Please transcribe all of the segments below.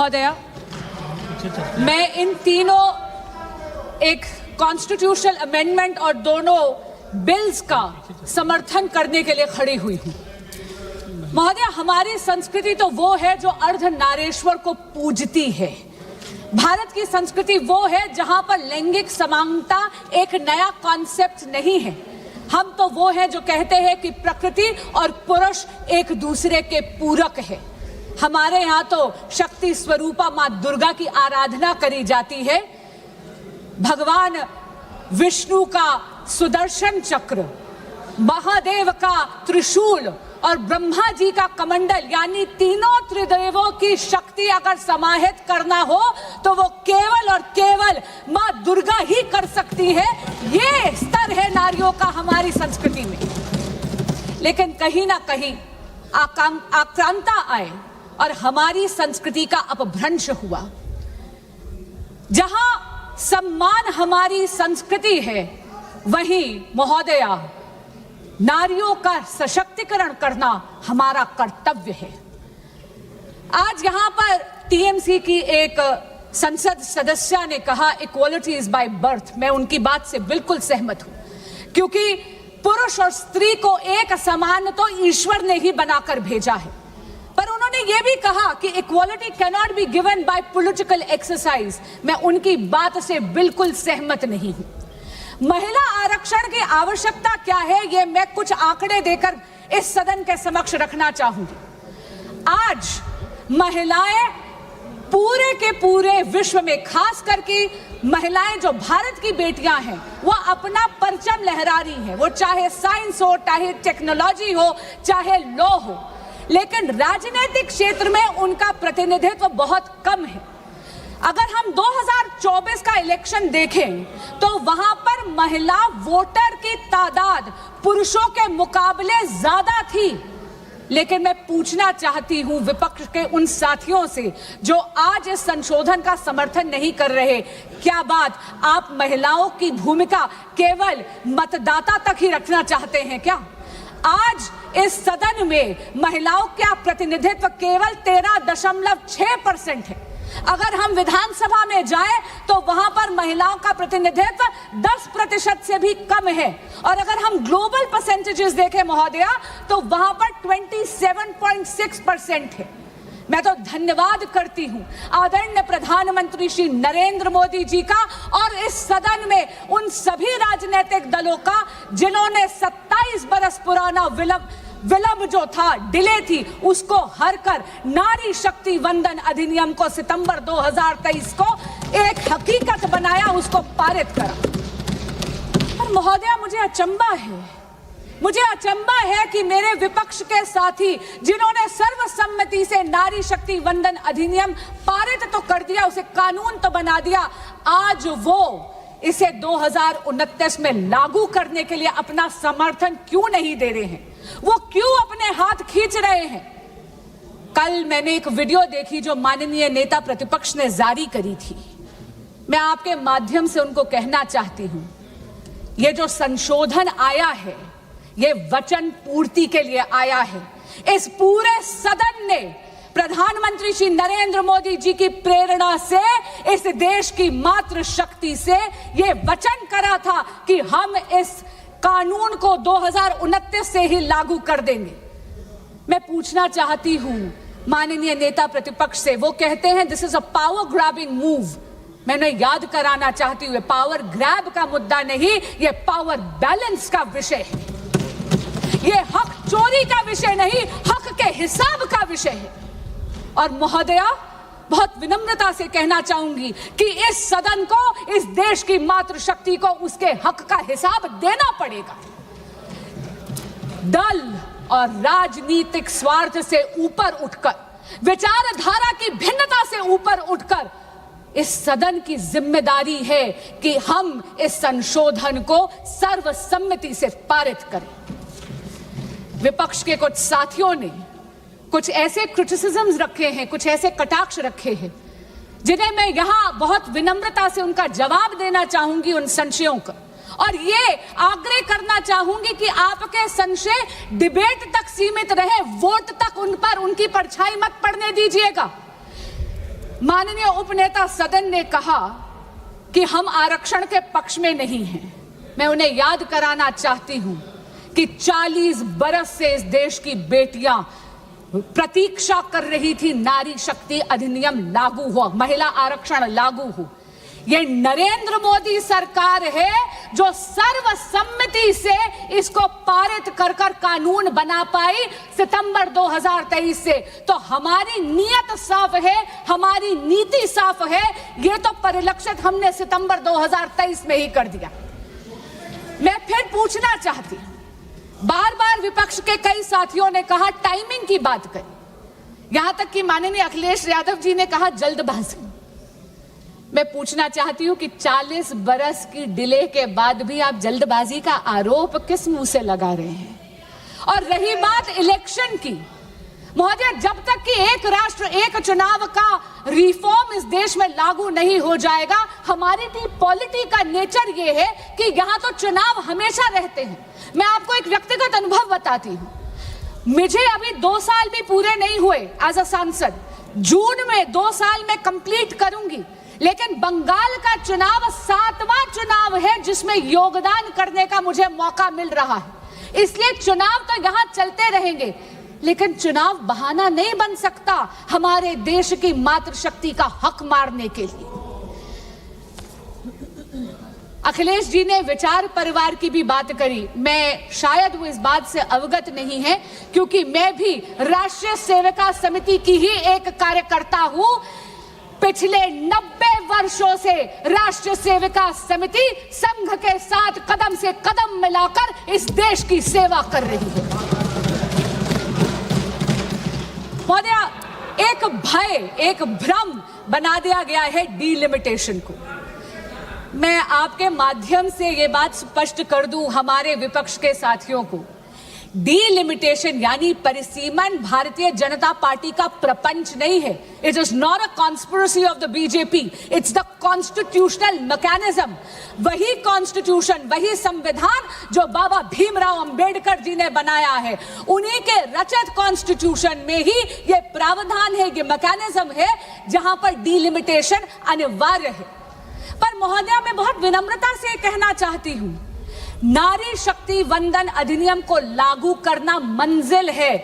महोदया, मैं इन तीनों एक कॉन्स्टिट्यूशनल अमेंडमेंट और दोनों बिल्स का समर्थन करने के लिए खड़ी हुई हूं। महोदया, हमारी संस्कृति तो वो है जो अर्धनारीश्वर को पूजती है। भारत की संस्कृति वो है जहां पर लैंगिक समानता एक नया कॉन्सेप्ट नहीं है। हम तो वो है जो कहते हैं कि प्रकृति और पुरुष एक दूसरे के पूरक है। हमारे यहाँ तो शक्ति स्वरूपा मां दुर्गा की आराधना करी जाती है। भगवान विष्णु का सुदर्शन चक्र, महादेव का त्रिशूल और ब्रह्मा जी का कमंडल, यानी तीनों त्रिदेवों की शक्ति अगर समाहित करना हो तो वो केवल और केवल मां दुर्गा ही कर सकती है। ये स्तर है नारियों का हमारी संस्कृति में। लेकिन कहीं ना कहीं आक्रांता आए और हमारी संस्कृति का अपभ्रंश हुआ। जहां सम्मान हमारी संस्कृति है, वहीं महोदया नारियों का सशक्तिकरण करना हमारा कर्तव्य है। आज यहां पर टीएमसी की एक संसद सदस्य ने कहा इक्वालिटी इज बाय बर्थ। मैं उनकी बात से बिल्कुल सहमत हूं, क्योंकि पुरुष और स्त्री को एक समान तो ईश्वर ने ही बनाकर भेजा है। पर उन्होंने यह भी कहा कि equality can not be given by political exercise. मैं उनकी बात से बिल्कुल सहमत नहीं हूं। महिला आरक्षण की आवश्यकता क्या है, यह मैं कुछ आंकड़े देकर इस सदन के समक्ष रखना चाहूंगी। आज महिलाएं पूरे के पूरे विश्व में, खास करके महिलाएं जो भारत की बेटियां हैं, वो अपना परचम लहरा रही हैं। वो चाहे साइंस हो, चाहे टेक्नोलॉजी हो, चाहे लॉ हो, लेकिन राजनीतिक क्षेत्र में उनका प्रतिनिधित्व बहुत कम है। अगर हम 2024 का इलेक्शन देखें तो वहां पर महिला वोटर की तादाद पुरुषों के मुकाबले ज्यादा थी। लेकिन मैं पूछना चाहती हूं विपक्ष के उन साथियों से जो आज इस संशोधन का समर्थन नहीं कर रहे, क्या बात आप महिलाओं की भूमिका केवल मतदाता तक ही रखना चाहते हैं क्या? आज इस सदन में महिलाओं का प्रतिनिधित्व केवल 13.6% है। अगर हम विधानसभा में जाएं तो वहां पर महिलाओं का प्रतिनिधित्व 10% से भी कम है। और अगर हम ग्लोबल परसेंटेजेस देखें महोदया, तो वहां पर 27.6% है। मैं तो धन्यवाद करती हूं आदरणीय प्रधानमंत्री श्री नरेंद्र मोदी जी का और इस सदन में उन सभी राजनीतिक दलों का जिन्होंने 27 बरस पुराना विलंब जो था, डिले थी, उसको हर कर नारी शक्ति वंदन अधिनियम को सितंबर 2023 को एक हकीकत बनाया, उसको पारित करा। और महोदया, मुझे अचंबा है कि मेरे विपक्ष के साथी जिन्होंने सर्वसम्मति से नारी शक्ति वंदन अधिनियम पारित तो कर दिया, उसे कानून तो बना दिया, आज वो इसे 2029 में लागू करने के लिए अपना समर्थन क्यों नहीं दे रहे हैं? वो क्यों अपने हाथ खींच रहे हैं? कल मैंने एक वीडियो देखी जो माननीय नेता प्रतिपक्ष ने जारी करी थी। मैं आपके माध्यम से उनको कहना चाहती हूं, ये जो संशोधन आया है, ये वचन पूर्ति के लिए आया है। इस पूरे सदन ने प्रधानमंत्री श्री नरेंद्र मोदी जी की प्रेरणा से, इस देश की मातृ शक्ति से ये वचन करा था कि हम इस कानून को 2029 से ही लागू कर देंगे। मैं पूछना चाहती हूं माननीय नेता प्रतिपक्ष से, वो कहते हैं this is a power grabbing move. मैंने याद कराना चाहती हूँ, पावर ग्रैब का मुद्दा नहीं, ये पावर बैलेंस का विषय है। ये हक चोरी का विषय नहीं, हक के हिसाब का विषय है। और महोदया, बहुत विनम्रता से कहना चाहूंगी कि इस सदन को, इस देश की मातृशक्ति को उसके हक का हिसाब देना पड़ेगा। दल और राजनीतिक स्वार्थ से ऊपर उठकर, विचारधारा की भिन्नता से ऊपर उठकर, इस सदन की जिम्मेदारी है कि हम इस संशोधन को सर्वसम्मति से पारित करें। विपक्ष के कुछ साथियों ने कुछ ऐसे क्रिटिसिज्म्स रखे हैं, कुछ ऐसे कटाक्ष रखे हैं, जिन्हें मैं यहां बहुत विनम्रता से उनका जवाब देना चाहूंगी, उन संशयों का। और ये आग्रह करना चाहूंगी कि आपके संशय डिबेट तक सीमित रहे, वोट तक उन पर उनकी परछाई मत पड़ने दीजिएगा। माननीय उपनेता सदन ने कहा कि हम आरक्षण के पक्ष में नहीं हैं। मैं उन्हें याद कराना चाहती हूं कि 40 बरस से इस देश की बेटियां प्रतीक्षा कर रही थी नारी शक्ति अधिनियम लागू हो, महिला आरक्षण लागू हो। ये नरेंद्र मोदी सरकार है जो सर्वसम्मति से इसको पारित कर कानून बना पाई सितंबर 2023 से। तो हमारी नीयत साफ है, हमारी नीति साफ है, ये तो परिलक्षित हमने सितंबर 2023 में ही कर दिया। मैं फिर पूछना चाहती हूं, बार बार विपक्ष के कई साथियों ने कहा टाइमिंग की बात करी, यहां तक कि माननीय अखिलेश यादव जी ने कहा जल्दबाजी। मैं पूछना चाहती हूं कि 40 बरस की डिले के बाद भी आप जल्दबाजी का आरोप किस मुंह से लगा रहे हैं? और रही बात इलेक्शन की, महोदय, जब तक कि एक राष्ट्र एक चुनाव का रिफॉर्म इस देश में लागू नहीं हो जाएगा, हमारी पॉलिटी का नेचर ये है कि यहां तो चुनाव हमेशा रहते हैं। मैं आपको एक व्यक्तिगत अनुभव बताती हूं। मुझे अभी 2 साल भी पूरे नहीं हुए एज अ सांसद। जून में 2 साल में कंप्लीट करूंगी, लेकिन बंगाल का चुनाव 7वां चुनाव है जिसमें योगदान करने का मुझे मौका मिल रहा है। इसलिए चुनाव तो यहां चलते रहेंगे, लेकिन चुनाव बहाना नहीं बन सकता हमारे देश की मातृशक्ति का हक मारने के लिए। अखिलेश जी ने विचार परिवार की भी बात करी। मैं शायद वो इस बात से अवगत नहीं है, क्योंकि मैं भी राष्ट्रीय सेविका समिति की ही एक कार्यकर्ता हूं। पिछले 90 वर्षों से राष्ट्रीय सेविका समिति संघ के साथ कदम से कदम मिलाकर इस देश की सेवा कर रही है। महोदया, एक भय, एक भ्रम बना दिया गया है डीलिमिटेशन को। मैं आपके माध्यम से ये बात स्पष्ट कर दूं हमारे विपक्ष के साथियों को, डीलिमिटेशन यानी परिसीमन भारतीय जनता पार्टी का प्रपंच नहीं है। It is not a conspiracy of the BJP, it's the constitutional mechanism. वही कॉन्स्टिट्यूशन, वही संविधान जो बाबा भीमराव अंबेडकर जी ने बनाया है, उन्हीं के रचित कॉन्स्टिट्यूशन में ही ये प्रावधान है, ये मैकेनिज्म है जहां पर डीलिमिटेशन अनिवार्य है। पर महोदया, मैं बहुत विनम्रता से कहना चाहती हूं, नारी शक्ति वंदन अधिनियम को लागू करना मंजिल है,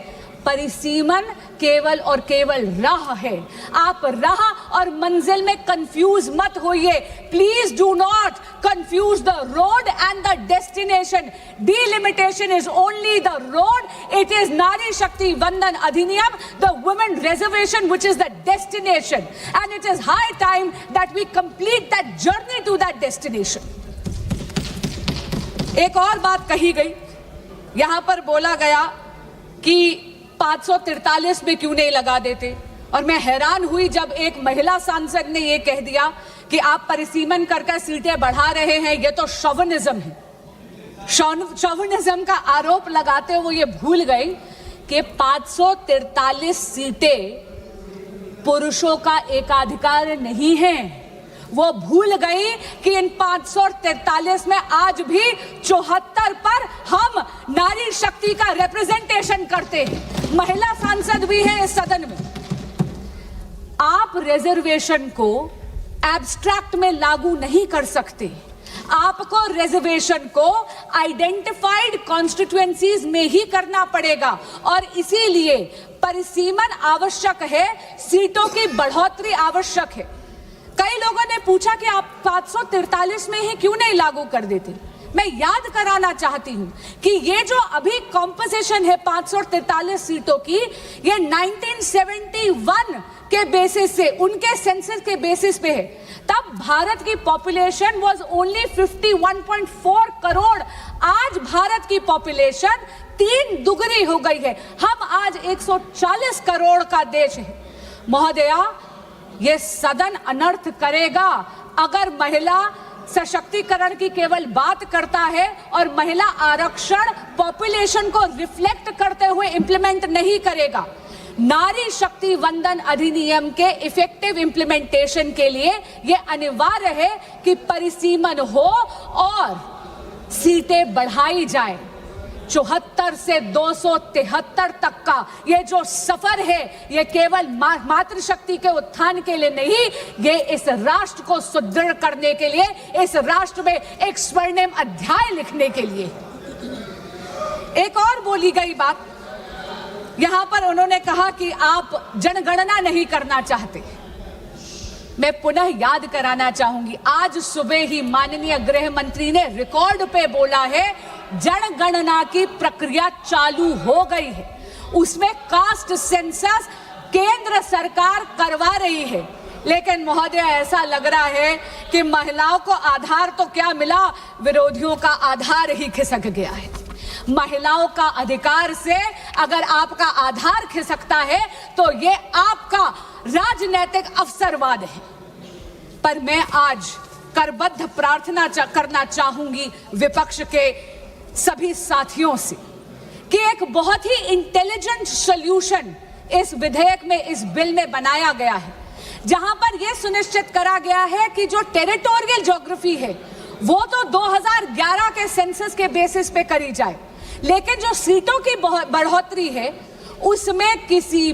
परिसीमन केवल और केवल राह है। आप राह और मंजिल में कंफ्यूज मत होइए। Please do not confuse the road and the destination. Delimitation is only the road, it is नारी शक्ति वंदन अधिनियम, the women reservation which is the destination, and it is high time that we complete that journey to that destination. एक और बात कही गई, यहां पर बोला गया कि 543 में क्यों नहीं लगा देते, और मैं हैरान हुई जब एक महिला सांसद ने यह कह दिया कि आप परिसीमन करके सीटें बढ़ा रहे हैं, यह तो शोविनिज्म है। शोविनिज्म का आरोप लगाते हुए ये भूल गई कि 543 सीटें पुरुषों का एकाधिकार नहीं है। वो भूल गई कि इन 543 में आज भी 74 पर हम नारी शक्ति का रिप्रेजेंटेशन करते हैं। महिला सांसद भी है इस सदन में। आप रिजर्वेशन को एब्स्ट्रैक्ट में लागू नहीं कर सकते। आपको रिजर्वेशन को आइडेंटिफाइड कॉन्स्टिट्यूएंसीज में ही करना पड़ेगा, और इसीलिए परिसीमन आवश्यक है, सीटों की बढ़ोतरी आवश्यक है। कई लोगों ने पूछा कि आप 543 में ही क्यों नहीं लागू कर देते। मैं याद कराना चाहती हूं कि ये जो अभी कॉम्पोजिशन है 543 सीटों की, ये 1971 के बेसिस से, उनके सेंसस के बेसिस पे है। तब भारत की पॉपुलेशन वाज ओनली 51.4 करोड़। आज भारत की पॉपुलेशन 3 दुगनी हो गई है। हम आज 140 करोड़ का देश है। महोदया, ये सदन अनर्थ करेगा अगर महिला सशक्तिकरण की केवल बात करता है और महिला आरक्षण पॉपुलेशन को रिफ्लेक्ट करते हुए इंप्लीमेंट नहीं करेगा। नारी शक्ति वंदन अधिनियम के इफेक्टिव इंप्लीमेंटेशन के लिए यह अनिवार्य है कि परिसीमन हो और सीटें बढ़ाई जाए। 74 से 273 तक का ये जो सफर है, ये केवल मातृशक्ति के उत्थान के लिए नहीं, ये इस राष्ट्र को सुदृढ़ करने के लिए, इस राष्ट्र में एक स्वर्णिम अध्याय लिखने के लिए। एक और बोली गई बात, यहां पर उन्होंने कहा कि आप जनगणना नहीं करना चाहते। मैं पुनः याद कराना चाहूंगी, आज सुबह ही माननीय गृह मंत्री ने रिकॉर्ड पे बोला है जनगणना की प्रक्रिया चालू हो गई है, उसमें कास्ट सेंसस केंद्र सरकार करवा रही है। लेकिन महोदय, ऐसा लग रहा है कि महिलाओं को आधार तो क्या मिला, विरोधियों का आधार ही खिसक गया है। महिलाओं का अधिकार से अगर आपका आधार खिसकता है तो ये आपका राजनीतिक अवसरवाद है। पर मैं आज करबद्ध प्रार्थना करना चाहूंगी विपक्ष के सभी साथियों से कि एक बहुत ही इंटेलिजेंट सॉल्यूशन इस विधेयक में, इस बिल में बनाया गया है, जहां पर यह सुनिश्चित करा गया है कि जो टेरिटोरियल ज्योग्राफी है वो तो 2011 के सेंसस के बेसिस पे करी जाए, लेकिन जो सीटों की बढ़ोतरी है उसमें किसी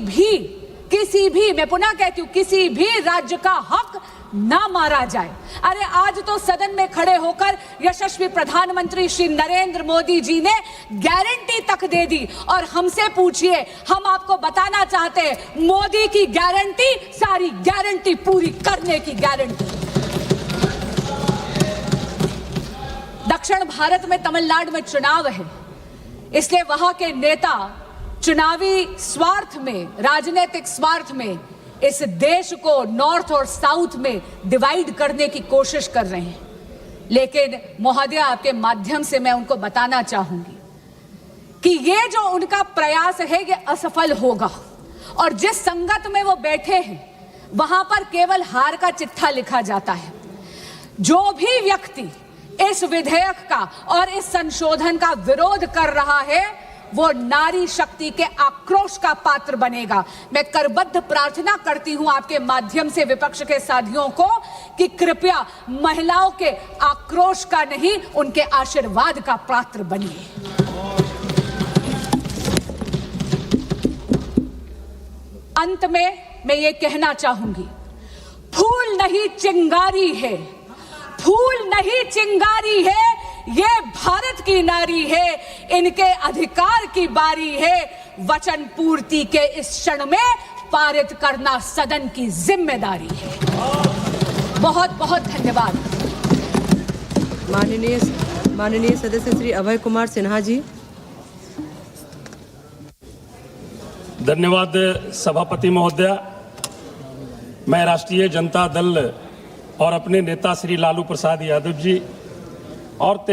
भी मैं पुनः कहती हूं, किसी भी राज्य का हक ना मारा जाए। अरे आज तो सदन में खड़े होकर यशस्वी प्रधानमंत्री श्री नरेंद्र मोदी जी ने गारंटी तक दे दी, और हमसे पूछिए, हम आपको बताना चाहते हैं मोदी की गारंटी सारी गारंटी पूरी करने की गारंटी। दक्षिण भारत में तमिलनाडु में चुनाव है, इसलिए वहां के नेता चुनावी स्वार्थ में, राजनीतिक स्वार्थ में इस देश को नॉर्थ और साउथ में डिवाइड करने की कोशिश कर रहे हैं। लेकिन महोदय, आपके माध्यम से मैं उनको बताना चाहूंगी कि ये जो उनका प्रयास है ये असफल होगा, और जिस संगत में वो बैठे हैं वहां पर केवल हार का चिट्ठा लिखा जाता है। जो भी व्यक्ति इस विधेयक का और इस संशोधन का विरोध कर रहा है वो नारी शक्ति के आक्रोश का पात्र बनेगा। मैं करबद्ध प्रार्थना करती हूं आपके माध्यम से विपक्ष के साथियों को कि कृपया महिलाओं के आक्रोश का नहीं, उनके आशीर्वाद का पात्र बनिए। अंत में मैं ये कहना चाहूंगी, फूल नहीं चिंगारी है, फूल नहीं चिंगारी है, ये भारत की नारी है, इनके अधिकार की बारी है। वचन पूर्ति के इस क्षण में पारित करना सदन की जिम्मेदारी है। बहुत बहुत धन्यवाद। माननीय सदस्य श्री अभय कुमार सिन्हा जी। धन्यवाद सभापति महोदया। मैं राष्ट्रीय जनता दल और अपने नेता श्री लालू प्रसाद यादव जी और